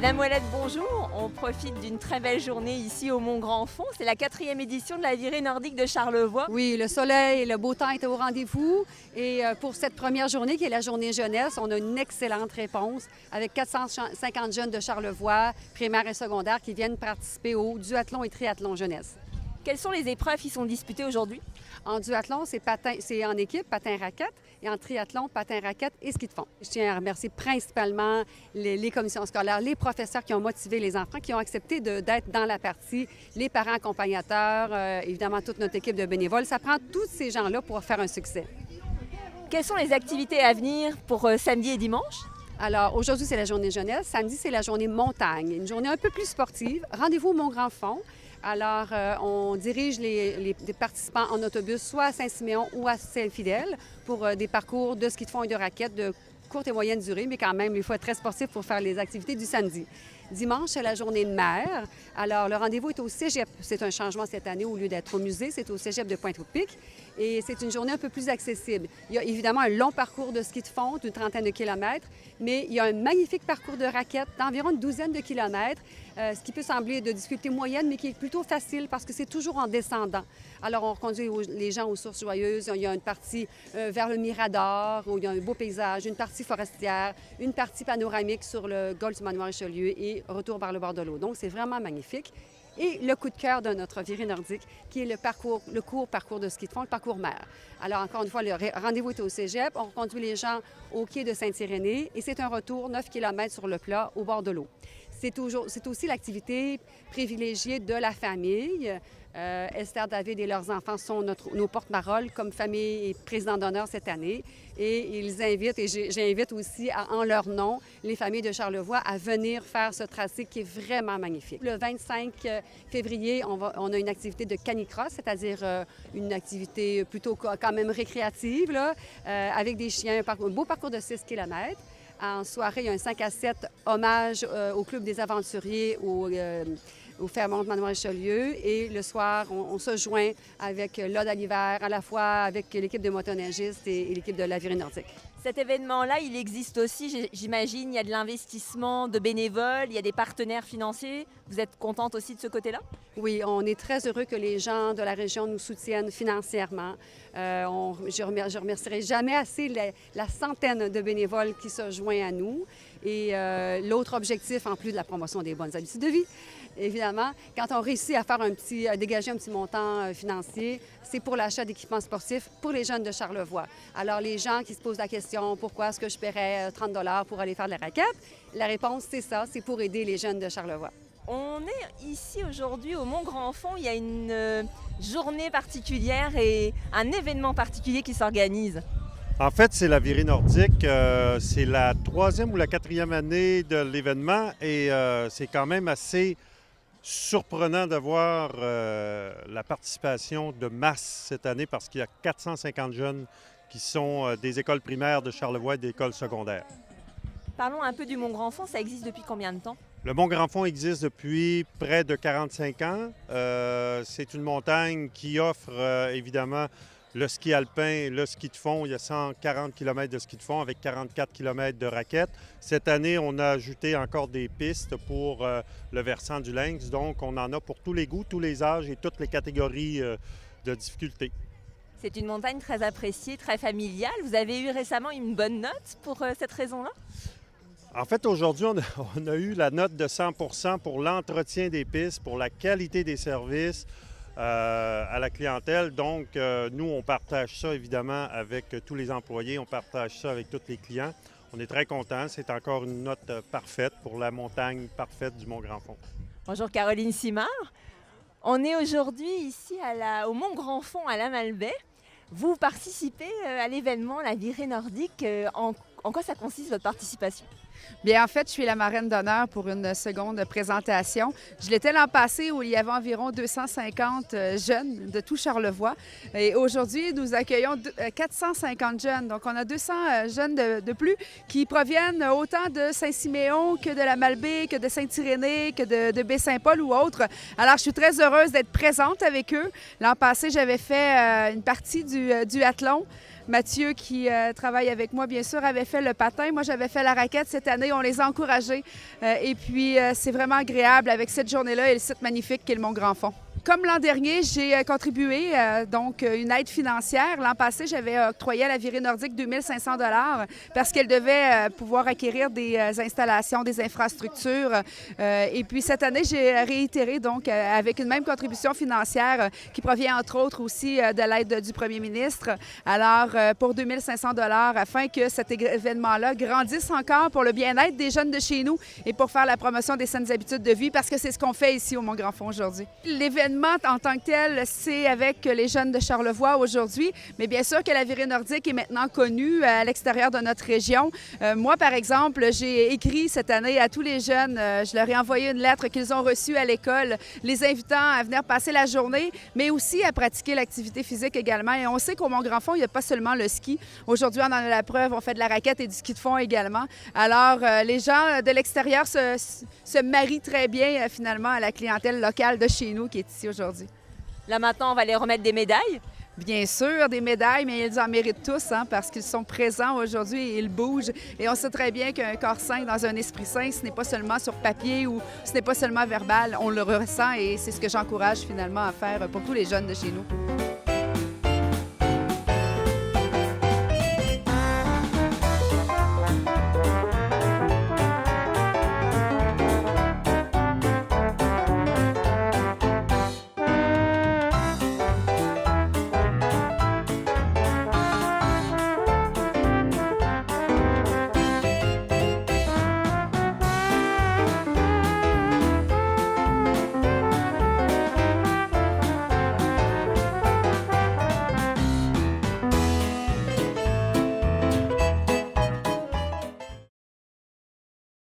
Madame Ouellette, bonjour. On profite d'une très belle journée ici au Mont-Grand-Fond. C'est la 4e édition de la virée nordique de Charlevoix. Oui, le soleil et le beau temps étaient au rendez-vous. Et pour cette première journée, qui est la journée jeunesse, on a une excellente réponse avec 450 jeunes de Charlevoix, primaire et secondaire, qui viennent participer au duathlon et triathlon jeunesse. Quelles sont les épreuves qui sont disputées aujourd'hui? En duathlon, c'est en équipe, patin-raquette, et en triathlon, patin-raquette et ski de fond. Je tiens à remercier principalement les commissions scolaires, les professeurs qui ont motivé les enfants, qui ont accepté d'être dans la partie, les parents accompagnateurs, évidemment toute notre équipe de bénévoles. Ça prend tous ces gens-là pour faire un succès. Quelles sont les activités à venir pour samedi et dimanche? Alors, aujourd'hui, c'est la journée jeunesse. Samedi, c'est la journée montagne, une journée un peu plus sportive. Rendez-vous au Mont-Grand-Fond. Alors, on dirige les participants en autobus soit à Saint-Siméon ou à Saint-Fidèle pour des parcours de ski de fond et de raquettes de courte et moyenne durée, mais quand même, il faut être très sportif pour faire les activités du samedi. Dimanche, c'est la journée de mer. Alors, le rendez-vous est au Cégep. C'est un changement cette année. Au lieu d'être au musée, c'est au Cégep de Pointe-aux-Pics. Et c'est une journée un peu plus accessible. Il y a évidemment un long parcours de ski de fond d'une trentaine de kilomètres, mais il y a un magnifique parcours de raquettes d'environ une douzaine de kilomètres, ce qui peut sembler de difficulté moyenne, mais qui est plutôt facile parce que c'est toujours en descendant. Alors, on conduit les gens aux Sources Joyeuses. Il y a une partie vers le Mirador, où il y a un beau paysage, une partie forestière, une partie panoramique sur le golfe du Manoir Richelieu et retour vers le bord de l'eau. Donc, c'est vraiment magnifique. Et le coup de cœur de notre virée nordique, qui est le court parcours de ski de fond, le parcours mer. Alors, encore une fois, le rendez-vous est au Cégep. On conduit les gens au quai de Saint-Irénée et c'est un retour 9 km sur le plat au bord de l'eau. C'est aussi l'activité privilégiée de la famille. Esther David et leurs enfants sont nos porte-parole comme famille et président d'honneur cette année. Et ils invitent, et j'invite aussi en leur nom, les familles de Charlevoix à venir faire ce tracé qui est vraiment magnifique. Le 25 février, on a une activité de canicross, c'est-à-dire une activité plutôt quand même récréative, là, avec des chiens, un beau parcours de 6 km. En soirée, il y a un 5 à 7 hommage au Club des aventuriers au Fairmont Manoir Richelieu. Et le soir, on se joint avec l'Ode à l'hiver, à la fois avec l'équipe de motoneigistes et l'équipe de la virée nordique. Cet événement-là, il existe aussi, j'imagine, il y a de l'investissement de bénévoles, il y a des partenaires financiers. Vous êtes contente aussi de ce côté-là? Oui, on est très heureux que les gens de la région nous soutiennent financièrement. Je remercierai jamais assez la centaine de bénévoles qui se joignent à nous. Et l'autre objectif, en plus de la promotion des bonnes habitudes de vie, évidemment, quand on réussit à dégager un petit montant financier, c'est pour l'achat d'équipements sportifs pour les jeunes de Charlevoix. Alors, les gens qui se posent la question, pourquoi est-ce que je paierais 30 $ pour aller faire de la raquette? La réponse, c'est ça, c'est pour aider les jeunes de Charlevoix. On est ici aujourd'hui au Mont-Grand-Fond. Il y a une journée particulière et un événement particulier qui s'organise. En fait, c'est la virée nordique. C'est la 3e ou la 4e année de l'événement et c'est quand même assez surprenant de voir la participation de masse cette année parce qu'il y a 450 jeunes qui sont des écoles primaires de Charlevoix et des écoles secondaires. Parlons un peu du Mont-Grand-Fond. Ça existe depuis combien de temps? Le Mont-Grand-Fond existe depuis près de 45 ans. C'est une montagne qui offre évidemment le ski alpin, le ski de fond. Il y a 140 km de ski de fond avec 44 km de raquettes. Cette année, on a ajouté encore des pistes pour le versant du Lynx. Donc, on en a pour tous les goûts, tous les âges et toutes les catégories de difficultés. C'est une montagne très appréciée, très familiale. Vous avez eu récemment une bonne note pour cette raison-là? En fait, aujourd'hui, on a eu la note de 100 % pour l'entretien des pistes, pour la qualité des services à la clientèle. Donc, nous, on partage ça évidemment avec tous les employés, on partage ça avec tous les clients. On est très contents. C'est encore une note parfaite pour la montagne parfaite du Mont-Grand-Fond. Bonjour Caroline Simard. On est aujourd'hui ici au Mont-Grand-Fond à la Malbaie. Vous participez à l'événement La virée nordique. En quoi ça consiste votre participation? Bien, en fait, je suis la marraine d'honneur pour une seconde présentation. Je l'étais l'an passé où il y avait environ 250 jeunes de tout Charlevoix. Et aujourd'hui, nous accueillons 450 jeunes. Donc, on a 200 jeunes de plus qui proviennent autant de Saint-Siméon que de la Malbaie, que de Saint-Irénée, que de Baie-Saint-Paul ou autre. Alors, je suis très heureuse d'être présente avec eux. L'an passé, j'avais fait une partie du duathlon. Mathieu, qui travaille avec moi, bien sûr, avait fait le patin. Moi, j'avais fait la raquette. Cette cette année. On les a encouragés. Et puis, c'est vraiment agréable avec cette journée-là et le site magnifique qu'est le Mont-Grand-Fond. Comme l'an dernier, j'ai contribué donc une aide financière. L'an passé, j'avais octroyé à la Virée Nordique 2500 $ parce qu'elle devait pouvoir acquérir des installations, des infrastructures. Et puis cette année, j'ai réitéré donc avec une même contribution financière qui provient entre autres aussi de l'aide du premier ministre. Alors pour 2500 $ afin que cet événement-là grandisse encore pour le bien-être des jeunes de chez nous et pour faire la promotion des saines habitudes de vie parce que c'est ce qu'on fait ici au Mont-Grand-Fond aujourd'hui. L'événement en tant que tel, c'est avec les jeunes de Charlevoix aujourd'hui, mais bien sûr que la Virée Nordique est maintenant connue à l'extérieur de notre région. Moi, par exemple, j'ai écrit cette année à tous les jeunes, je leur ai envoyé une lettre qu'ils ont reçue à l'école, les invitant à venir passer la journée, mais aussi à pratiquer l'activité physique également. Et on sait qu'au Mont-Grand-Fond, il n'y a pas seulement le ski. Aujourd'hui, on en a la preuve, on fait de la raquette et du ski de fond également. Alors, les gens de l'extérieur se marient très bien finalement à la clientèle locale de chez nous qui est ici aujourd'hui. Là maintenant, on va les remettre des médailles. Bien sûr, des médailles, mais ils en méritent tous parce qu'ils sont présents aujourd'hui et ils bougent. Et on sait très bien qu'un corps sain dans un esprit sain, ce n'est pas seulement sur papier ou ce n'est pas seulement verbal. On le ressent et c'est ce que j'encourage finalement à faire pour tous les jeunes de chez nous.